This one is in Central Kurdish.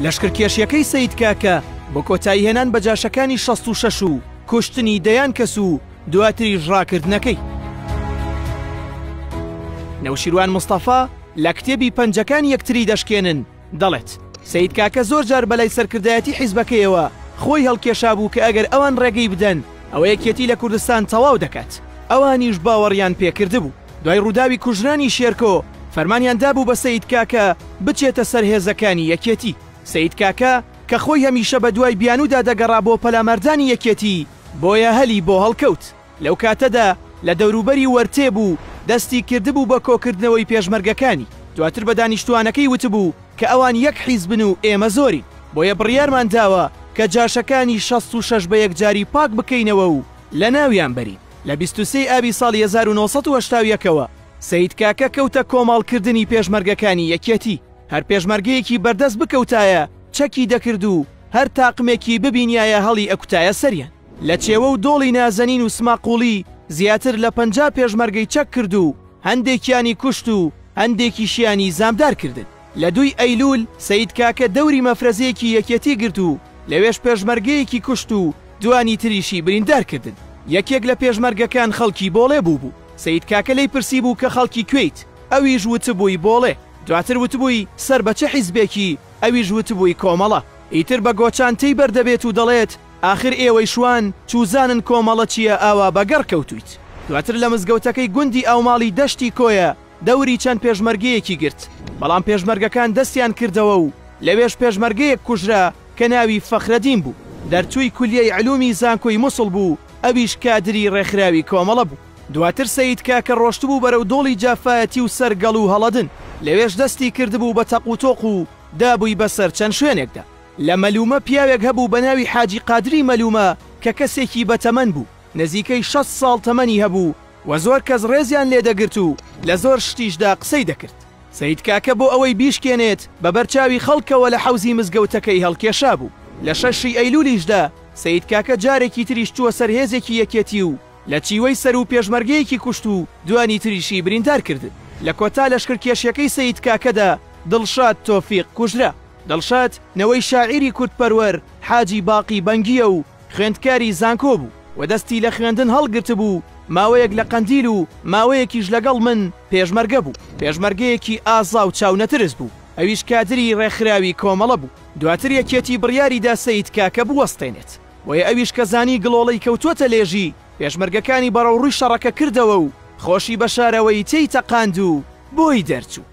لەشکرکێشیەکەی سەید کاکە بۆ کۆتایی هێنان بە جاشەکانی 66 و کوشتنی دەیان کەس و دواتریش ڕاکردنەکەی. نەوشیروان مستەفا لە کتێبی پەنجەکانی یەکتری دەشکێنن دەڵێت سەید کاکە زۆر جار بەلای سەرکردایەتی حیزبەکەیەوە خۆی هەڵکێشا بوو کە ئەگەر ئەوان ڕێگەی بدەن ئەوە یەکێتی لە کوردستان تەواو دەکات. ئەوانیش باوەڕیان پێکردبوو. دوای ڕووداوی کوژرانی شێرکۆ فەرمانیان دابوو بە سەید کاکە بچێتە سەر هێزەکانی یەکێتی. سەید کاکە کە خۆی هەمیشە بە دوای بیانودا دەگەڕا بۆ پەلامەردانی یەکێتی بۆیە هەلی بۆ هەڵکەوت. لەو کاتەدا لە دەوروبەری وەرتێ بوو دەستی کردبوو بە کۆکردنەوەی پێشمەرگەکانی. دواتر بە دانیشتوانەکەی وتبوو کە ئەوان یەک حیزبن و ئێمە زۆرین، بۆیە بڕیارمان داوە کە جاشەکانی 66 بە یەکجاری پاک بکەینەوە و لە ناویان بەرین. لە 23 ئابی ساڵی 1970ەوە سەید کاکە کەوتە کۆماڵکردنی پێشمەرگەکانی یەکێتی. هەر پێشمەرگەیەکی بەردەست بکەوتایە چەکی دەکرد و هەر تاقمێکی ببینایە هەڵی ئەکوتایە سەریان. لە چێوە و دۆڵی نازەنین و سماقوڵی زیاتر لە 50 پێشمەرگەی چەک کرد و هەندێکیانی کوشت و هەندێکیشیانی زامدار کردن. لە 2 ئەیلول سەید کاکە دەوری مەفرەزەیەکی یەکێتی گرت و لەوێش پێشمەرگەیەکی کوشت و دوانی تریشی بریندار کردن. یەکێک لە پێشمەرگەکان خەڵکی بۆڵێ بوو. سەید کاکە لی پرسی بوو کە خەڵکی کوێیت؟ ئەویش وتبووی بۆڵێ. دواتر وتبووی سەر بە چه حیزبێکی؟ ئەویش وتبووی کۆمەڵە. ئیتر بە گۆچانتەی بەردەبێت و دەڵێت آخر ئێوەی شوان چوزانن کۆمەڵە چییە ئاوا بەگەڕ کەوتویت. دواتر لە مزگەوتەکەی گوندی ئاوماڵی دەشتی کۆیە دەوری چەند پێشمەرگەیەکی گرت، بەڵام پێشمەرگەکان دەستیان کردەوە و لەوێش پێشمەرگەیەک کوژرا کە ناوی فەخرەدین بوو. دەرچووی کولیەی علومی زانکۆی مووسڵ بوو، ئەویش کادری ڕێکخراوی کۆمەڵە بوو. دواتر سەید کاکە ڕۆشتبوو بەرەو دۆڵی جافایەتی و سەرگەڵ و هەڵەدن، لەوێش دەستی کردبوو بە تەق و تۆق و دابووی بەسەر چەند شوێنێکدا. لە مەلومە پیاوێک هەبوو بە ناوی حاجی قادری مەلومە کە کەسێکی بەتەمەن بوو، نزیکەی 6 ساڵ تەمەنی هەبوو و زۆر کەس ڕێزیان لێدەگرت و لە زۆر شتیشدا قسەی دەکرد. سەید کاکە بۆ ئەوەی بیشکێنێت بە بەرچاوی خەڵکەوە لە حەوزی مزگەوتەکەی هەڵکێشا بوو. لە 6 ئەیلولیشدا سەید کاکە جارێکی تریش چووە سەر هێزێکی یەکێتی و لە چیوەی سەر و پێشمەرگەیەکی کوشت و دوانی تریشی بریندار کردن. لە کۆتا لەشکرکێشیەکەی سەید کاکەدا دڵشاد تۆفیق کوژرا. دڵشاد نەوەی شاعیری کوردپەروەر حاجی باقی بەنگیە و خوێندکاری زانکۆ بوو و دەستی لە خوێندن هەڵگرت بوو. ماوەیەک لە قەندیل و ماوەیەکیش لەگەڵ من پێشمەرگە بوو، پێشمەرگەیەکی ئازا و چاو نەترس بوو، ئەویش کادری ڕێکخراوی کۆمەڵە بوو. دواتر یەکێتی بڕیاریدا سەید کاکە بوەستێنێت، وەیە ئەویش کە زانی گڵۆڵەی کەوتووەتە لێژی پێشمەرگەکانی بەڕەوڕووی شەڕەکە کردەوە و خۆشی بە شارەوەی تێی تەقاند و بۆی دەرچوو.